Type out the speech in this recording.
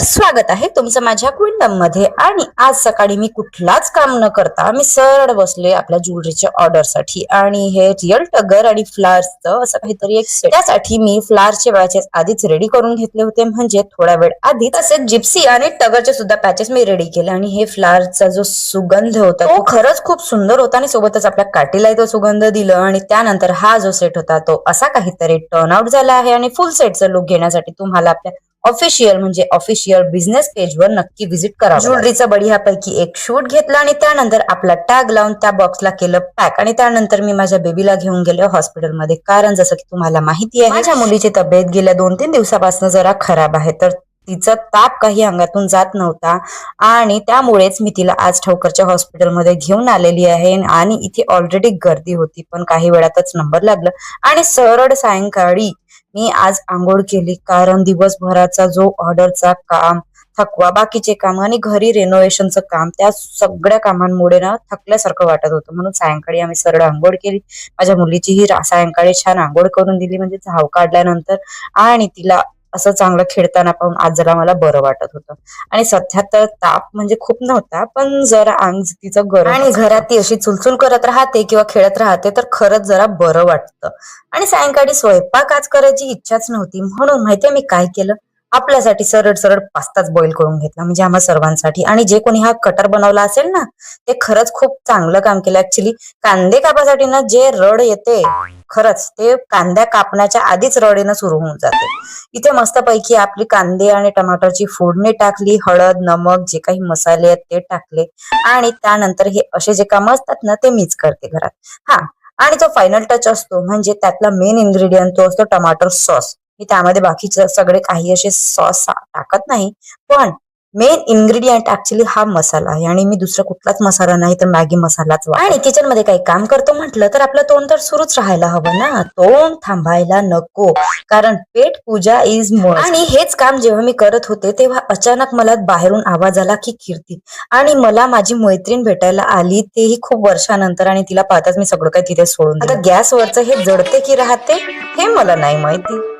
स्वागत आहे तुमचं माझ्या क्विंडम मध्ये। आणि आज सकाळी मी कुठलाच काम न करता मी सरळ बसले आपल्या ज्वेलरीच्या ऑर्डर साठी। आणि हे रिअल टगर आणि फ्लावर्सचं असं काहीतरी एक सेट, त्यासाठी मी फ्लावर्सचे पॅचेस आधीच रेडी करून घेतले होते, म्हणजे थोडा वेळ आधी। तसेच जिप्सी आणि टगरचे सुद्धा पॅचेस मी रेडी केले। आणि हे फ्लावर्सचा जो सुगंध होता तो खरंच खूप सुंदर होता, आणि सोबतच आपल्या काठीला तो सुगंध दिलं। आणि त्यानंतर हा जो सेट होता तो असा काहीतरी टर्न आउट झाला आहे। आणि फुल सेटचा लुक घेण्यासाठी तुम्हाला आपल्या ऑफिशियल बिझनेस पेज वर नक्की व्हिजिट करा। ज्वेलरीचा बढियापैकी एक शूट घेतला आणि त्यानंतर आपला टॅग लावून त्या बॉक्सला केलं पॅक। आणि त्यानंतर मी माझ्या बेबीला घेऊन गेले हॉस्पिटलमध्ये, कारण जसं की तुम्हाला माहिती आहे माझ्या मुलीची तब्येत गेल्या 2-3 दिवसापासून जरा खराब आहे। तर तिचा ताप काही अंगातून जात नव्हता, आणि त्यामुळेच मी तिला आज ठवकरच्या हॉस्पिटलमध्ये घेऊन आलेली आहे। आणि इथे ऑलरेडी गर्दी होती, पण काही वेळातच नंबर लागला आणि सरळ सायंकाळी मी आज आंघोळ केली, कारण दिवसभराचा जो ऑर्डरचा काम, थकवा, बाकीचे काम आणि घरी रेनोव्हेशनचं काम, त्या सगळ्या कामांमुळे ना थकल्यासारखं वाटत होतं। म्हणून सायंकाळी आम्ही सरळ आंघोळ केली। माझ्या मुलीचीही सायंकाळी छान आंघोळ करून दिली, म्हणजे झाव काढल्यानंतर। आणि तिला असं चांगलं खेळताना पाहून आज जरा मला बरं वाटत होतं। आणि सध्या तर ताप म्हणजे खूप नव्हता, पण जरा अंग तिचं गरम, आणि घरात ती अशी चुलचुल करत राहते किंवा खेळत राहते तर खरंच जरा बरं वाटतं। आणि सायंकाळी स्वयंपाक आज करायची इच्छाच नव्हती, म्हणून माहितीये मी काय केलं, आपल्यासाठी सरळ सरळ पास्ताच बॉईल करून घेतला, म्हणजे आम्हा सर्वांसाठी। आणि जे कोणी हा कटर बनवला असेल ना, ते खरंच खूप चांगलं काम केलं। ऍक्च्युली कांदे कापासाठी ना जे रड येते, खरंच ते कांद्या कापण्याच्या आधीच रड येणं सुरू होऊन जाते। इथे मस्तपैकी आपली कांदे आणि टमाटरची फोडणी टाकली, हळद, नमक, जे काही मसाले आहेत ते टाकले। आणि त्यानंतर हे असे जे काम असतात ना ते मीच करते घरात। हा, आणि जो फायनल टच असतो म्हणजे त्यातला मेन इन्ग्रेडियंट तो असतो टमाटर सॉस। मी त्यामध्ये बाकीचे सगळे काही असे सॉस टाकत नाही, पण मेन इन्ग्रेडियंट ऍक्च्युली हा मसाला आहे। आणि मी दुसरा कुठलाच मसाला नाही तर मॅगी मसालाच वापरते। आणि किचन मध्ये काही काम करतो म्हटलं तर आपलं तोंड तर सुरूच राहायला हवं ना, तोंड थांबायला नको, कारण पेट पूजा इज मस्ट। आणि हेच काम जेव्हा मी करत होते तेव्हा अचानक मला बाहेरून आवाज आला की कीर्ती, आणि मला माझी मैत्रीण भेटायला आली, तेही खूप वर्षानंतर। आणि तिला पाहताच मी सगळं काही तिथे सोडून दिलं। आता गॅसवरचं हे जडते की राहते हे मला नाही माहिती।